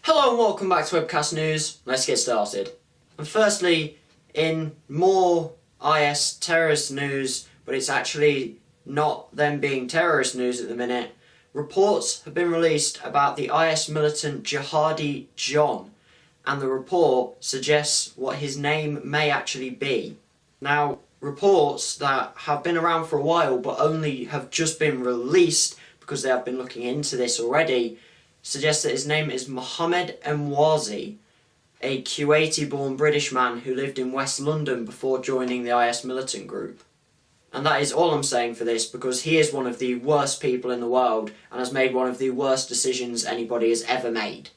Hello and welcome back to WebcastNews. Let's get started. And firstly, in more IS terrorist news, but it's actually not them being terrorist news at the minute, reports have been released about the IS militant Jihadi John, and the report suggests what his name may actually be. Now, reports that have been around for a while but only have just been released because they have been looking into this already suggests that his name is Mohammed Emwazi, a Kuwaiti-born British man who lived in West London before joining the IS militant group. And that is all I'm saying for this, because he is one of the worst people in the world and has made one of the worst decisions anybody has ever made.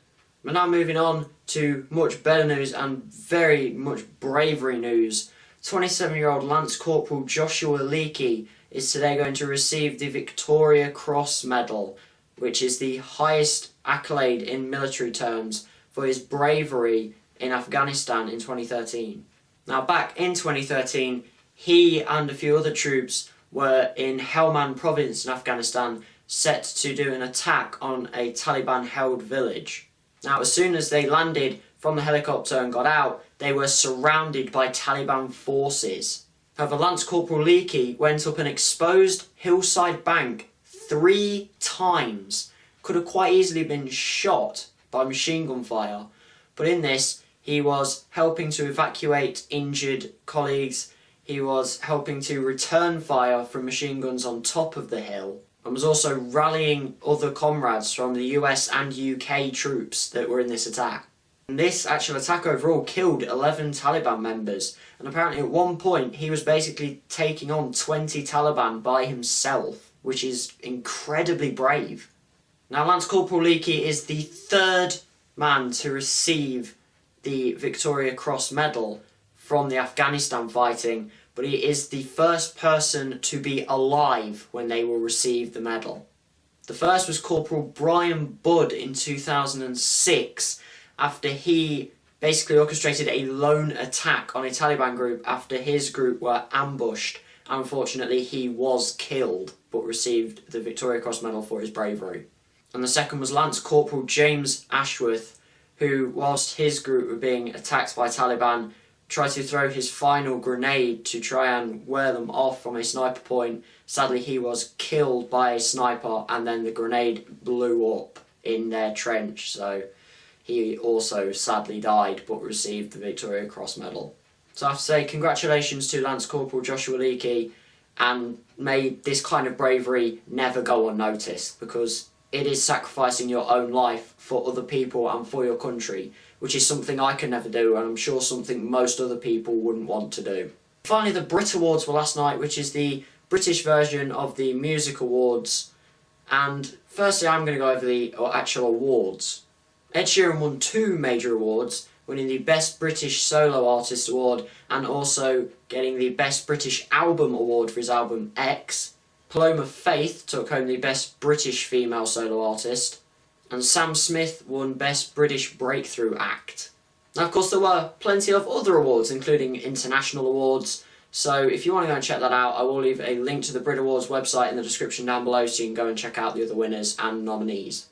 We're now moving on to much better news and very much bravery news. 27-year-old Lance Corporal Joshua Leakey is today going to receive the Victoria Cross Medal, which is the highest accolade in military terms for his bravery in Afghanistan in 2013. Now, back in 2013, he and a few other troops were in Helmand province in Afghanistan, set to do an attack on a Taliban-held village. Now, as soon as they landed from the helicopter and got out, they were surrounded by Taliban forces. However, Lance Corporal Leakey went up an exposed hillside bank 3 times. Could have quite easily been shot by machine gun fire, but in this he was helping to evacuate injured colleagues, he was helping to return fire from machine guns on top of the hill, and was also rallying other comrades from the US and UK troops that were in this attack. And this actual attack overall killed 11 Taliban members, and apparently at one point he was basically taking on 20 Taliban by himself, which is incredibly brave. Now, Lance Corporal Leakey is the 3rd man to receive the Victoria Cross Medal from the Afghanistan fighting, but he is the first person to be alive when they will receive the medal. The first was Corporal Brian Budd in 2006, after he basically orchestrated a lone attack on a Taliban group after his group were ambushed. Unfortunately, he was killed, but received the Victoria Cross Medal for his bravery. And the second was Lance Corporal James Ashworth, who, whilst his group were being attacked by Taliban, tried to throw his final grenade to try and wear them off from a sniper point. Sadly, he was killed by a sniper, and then the grenade blew up in their trench, so he also sadly died, but received the Victoria Cross Medal. So I have to say congratulations to Lance Corporal Joshua Leakey, and may this kind of bravery never go unnoticed, because it is sacrificing your own life for other people and for your country, which is something I can never do, and I'm sure something most other people wouldn't want to do. Finally, the Brit Awards were last night, which is the British version of the music awards, and firstly I'm going to go over the actual awards. Ed Sheeran won 2 major awards, winning the Best British Solo Artist Award and also getting the Best British Album Award for his album X. Paloma Faith took home the Best British Female Solo Artist, and Sam Smith won Best British Breakthrough Act. Now, of course, there were plenty of other awards, including international awards, so if you want to go and check that out, I will leave a link to the Brit Awards website in the description down below so you can go and check out the other winners and nominees.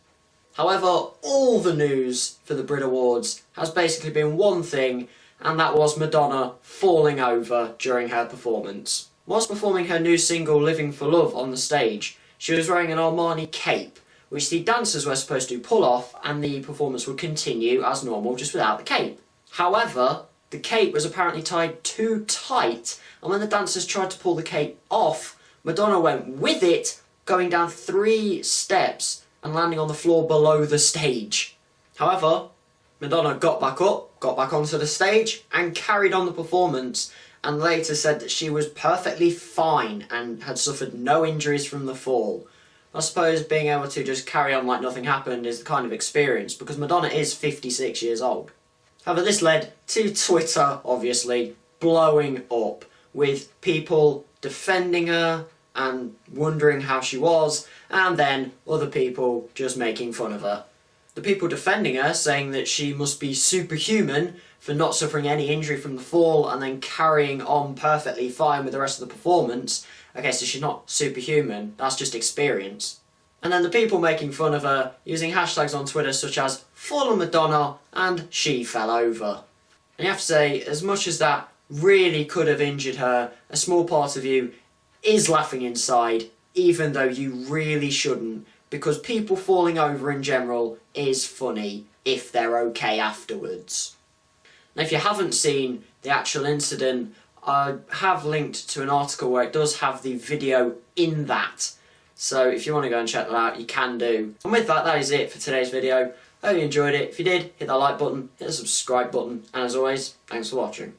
However, all the news for the Brit Awards has basically been one thing, and that was Madonna falling over during her performance. Whilst performing her new single Living for Love on the stage, she was wearing an Armani cape, which the dancers were supposed to pull off and the performance would continue as normal just without the cape. However, the cape was apparently tied too tight, and when the dancers tried to pull the cape off, Madonna went with it, going down 3 steps and landing on the floor below the stage. However, Madonna got back up, got back onto the stage, and carried on the performance, and later said that she was perfectly fine and had suffered no injuries from the fall. I suppose being able to just carry on like nothing happened is the kind of experience, because Madonna is 56 years old. However, this led to Twitter, obviously, blowing up, with people defending her and wondering how she was, and then other people just making fun of her. The people defending her saying that she must be superhuman for not suffering any injury from the fall and then carrying on perfectly fine with the rest of the performance. Okay, so she's not superhuman, that's just experience. And then the people making fun of her using hashtags on Twitter such as "Fallen Madonna" and "She fell over." And you have to say, as much as that really could have injured her, a small part of you is laughing inside, even though you really shouldn't, because people falling over in general is funny if they're okay afterwards. Now, if you haven't seen the actual incident, I have linked to an article where it does have the video in that. So if you want to go and check that out, you can do. And with that, that is it for today's video. I hope you enjoyed it. If you did, hit that like button, hit the subscribe button, and as always, thanks for watching.